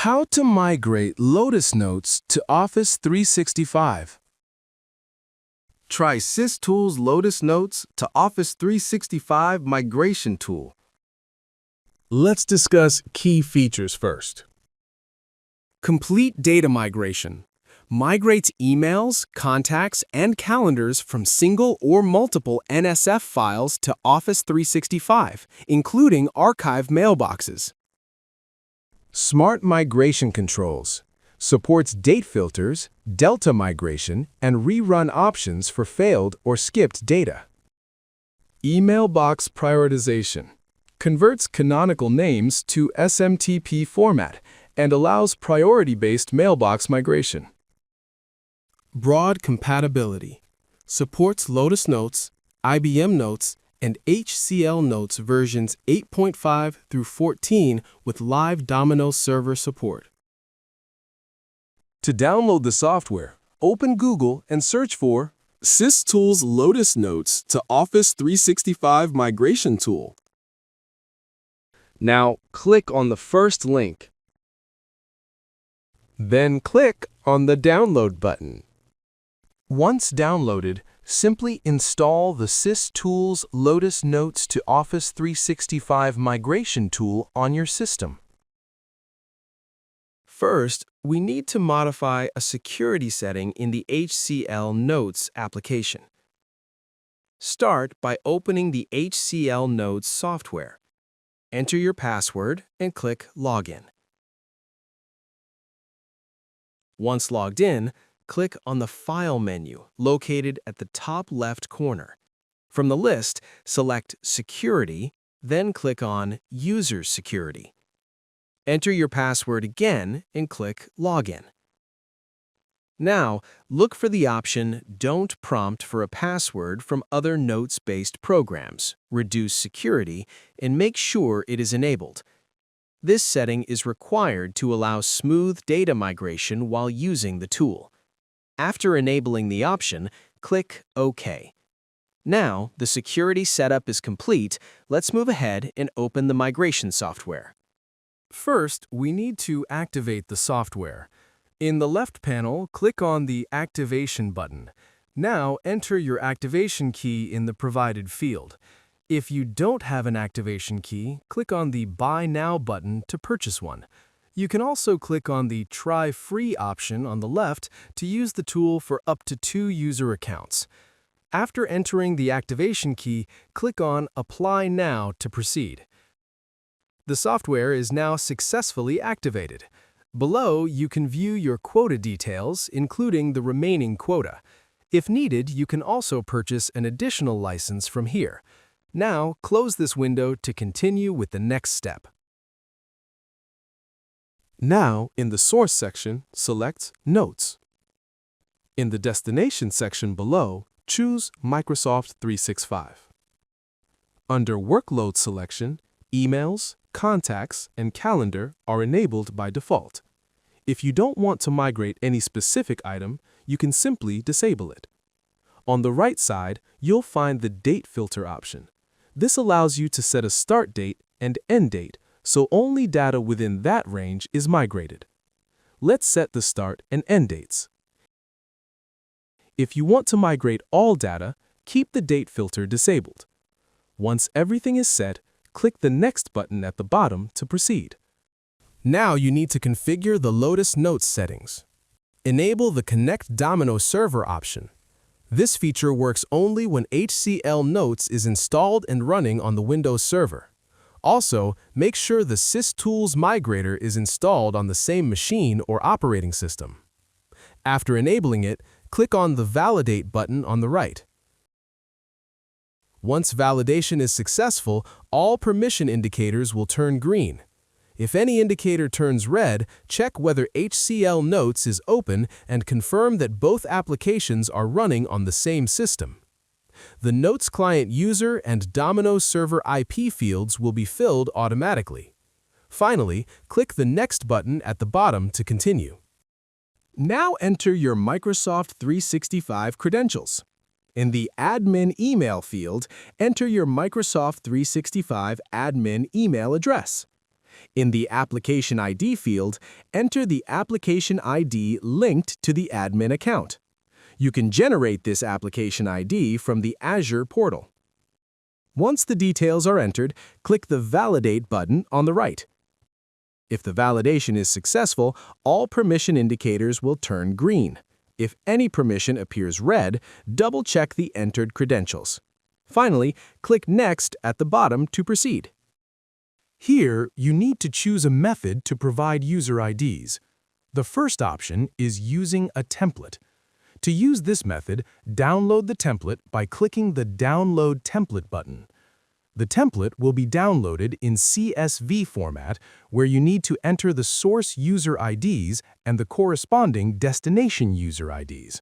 How to migrate Lotus Notes to Office 365. Try SysTool's Lotus Notes to Office 365 Migration Tool. Let's discuss key features first. Complete data migration. Migrates emails, contacts, and calendars from single or multiple NSF files to Office 365, including archived mailboxes. Smart migration controls. Supports date filters, delta migration, and rerun options for failed or skipped data. Email box prioritization. Converts canonical names to SMTP format and allows priority-based mailbox migration. Broad compatibility. Supports Lotus Notes, IBM Notes, and HCL Notes versions 8.5 through 14 with live Domino server support. To download the software, open Google and search for SysTool's Lotus Notes to Office 365 Migration Tool. Now, click on the first link. Then click on the Download button. Once downloaded, simply install the SysTool's Lotus Notes to Office 365 Migration Tool on your system. First, we need to modify a security setting in the HCL Notes application. Start by opening the HCL Notes software. Enter your password and click Login. Once logged in, click on the File menu located at the top left corner. From the list, select Security, then click on User Security. Enter your password again and click Login. Now, look for the option Don't Prompt for a Password from other Notes-based programs, Reduce Security, and make sure it is enabled. This setting is required to allow smooth data migration while using the tool. After enabling the option, click OK. Now, the security setup is complete. Let's move ahead and open the migration software. First, we need to activate the software. In the left panel, click on the Activation button. Now, enter your activation key in the provided field. If you don't have an activation key, click on the Buy Now button to purchase one. You can also click on the Try Free option on the left to use the tool for up to 2 user accounts. After entering the activation key, click on Apply Now to proceed. The software is now successfully activated. Below, you can view your quota details, including the remaining quota. If needed, you can also purchase an additional license from here. Now, close this window to continue with the next step. Now, in the Source section, select Notes. In the Destination section below, choose Microsoft 365. Under Workload selection, Emails, Contacts, and Calendar are enabled by default. If you don't want to migrate any specific item, you can simply disable it. On the right side, you'll find the Date Filter option. This allows you to set a start date and end date, so only data within that range is migrated. Let's set the start and end dates. If you want to migrate all data, keep the date filter disabled. Once everything is set, click the Next button at the bottom to proceed. Now you need to configure the Lotus Notes settings. Enable the Connect Domino server option. This feature works only when HCL Notes is installed and running on the Windows server. Also, make sure the SysTool's Migrator is installed on the same machine or operating system. After enabling it, click on the Validate button on the right. Once validation is successful, all permission indicators will turn green. If any indicator turns red, check whether HCL Notes is open and confirm that both applications are running on the same system. The Notes client user and Domino server IP fields will be filled automatically. Finally, click the Next button at the bottom to continue. Now enter your Microsoft 365 credentials. In the Admin Email field, enter your Microsoft 365 admin email address. In the Application ID field, enter the application ID linked to the admin account. You can generate this application ID from the Azure portal. Once the details are entered, click the Validate button on the right. If the validation is successful, all permission indicators will turn green. If any permission appears red, double-check the entered credentials. Finally, click Next at the bottom to proceed. Here, you need to choose a method to provide user IDs. The first option is using a template. To use this method, download the template by clicking the Download Template button. The template will be downloaded in CSV format, where you need to enter the source user IDs and the corresponding destination user IDs.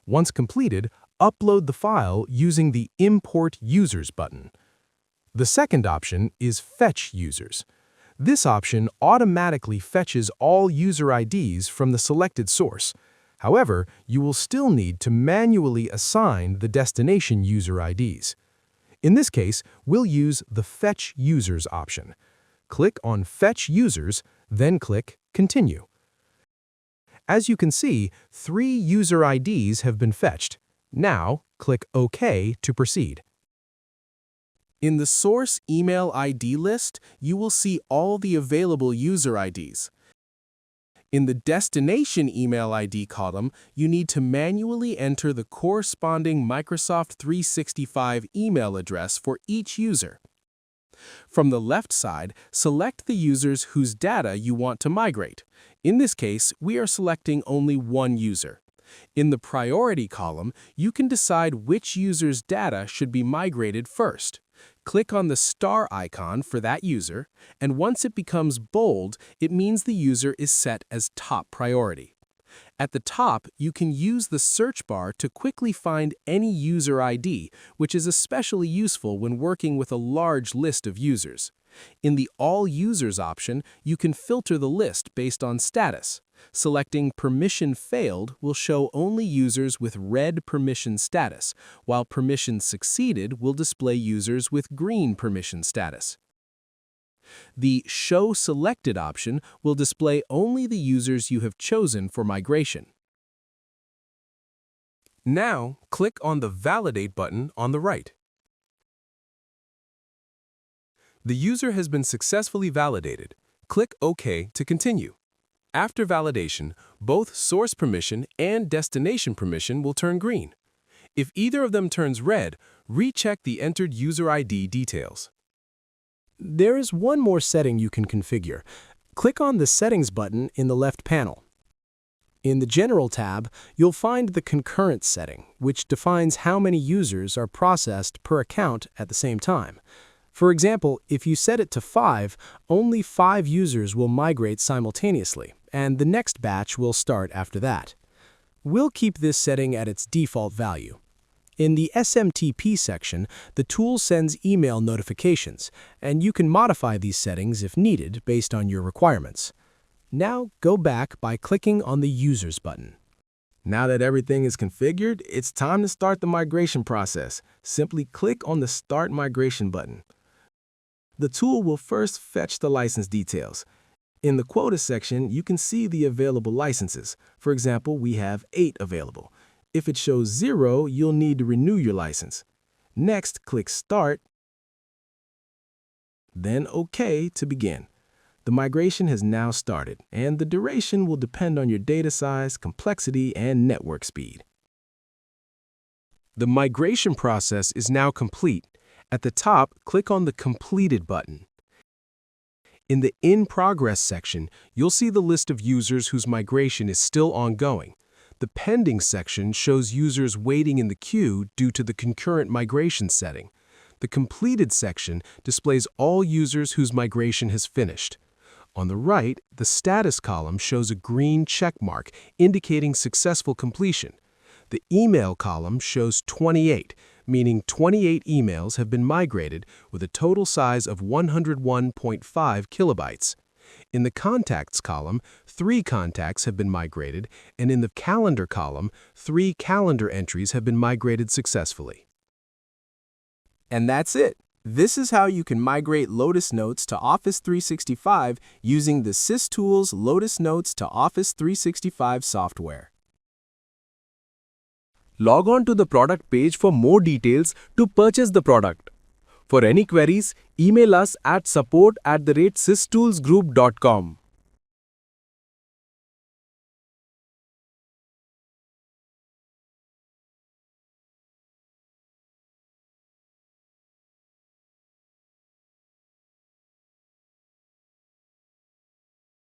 Once completed, upload the file using the Import Users button. The second option is Fetch Users. This option automatically fetches all user IDs from the selected source. However, you will still need to manually assign the destination user IDs. In this case, we'll use the Fetch Users option. Click on Fetch Users, then click Continue. As you can see, 3 user IDs have been fetched. Now, click OK to proceed. In the source email ID list, you will see all the available user IDs. In the destination email ID column, you need to manually enter the corresponding Microsoft 365 email address for each user. From the left side, select the users whose data you want to migrate. In this case, we are selecting only one user. In the priority column, you can decide which user's data should be migrated first. Click on the star icon for that user, and once it becomes bold, it means the user is set as top priority. At the top, you can use the search bar to quickly find any user ID, which is especially useful when working with a large list of users. In the All Users option, you can filter the list based on status. Selecting Permission Failed will show only users with red permission status, while Permission Succeeded will display users with green permission status. The Show Selected option will display only the users you have chosen for migration. Now, click on the Validate button on the right. The user has been successfully validated. Click OK to continue. After validation, both source permission and destination permission will turn green. If either of them turns red, recheck the entered user ID details. There is one more setting you can configure. Click on the Settings button in the left panel. In the General tab, you'll find the Concurrent setting, which defines how many users are processed per account at the same time. For example, if you set it to 5, only 5 users will migrate simultaneously, and the next batch will start after that. We'll keep this setting at its default value. In the SMTP section, the tool sends email notifications, and you can modify these settings if needed based on your requirements. Now go back by clicking on the Users button. Now that everything is configured, it's time to start the migration process. Simply click on the Start Migration button. The tool will first fetch the license details. In the Quota section, you can see the available licenses. For example, we have 8 available. If it shows 0, you'll need to renew your license. Next, click Start, then OK to begin. The migration has now started, and the duration will depend on your data size, complexity, and network speed. The migration process is now complete. At the top, click on the Completed button. In the In Progress section, you'll see the list of users whose migration is still ongoing. The Pending section shows users waiting in the queue due to the concurrent migration setting. The Completed section displays all users whose migration has finished. On the right, the Status column shows a green check mark indicating successful completion. The Email column shows 28, meaning 28 emails have been migrated with a total size of 101.5 kilobytes. In the Contacts column, 3 contacts have been migrated, and in the Calendar column, 3 calendar entries have been migrated successfully. And that's it. This is how you can migrate Lotus Notes to Office 365 using the SysTools Lotus Notes to Office 365 software. Log on to the product page for more details to purchase the product. For any queries, email us at support@systoolsgroup.com.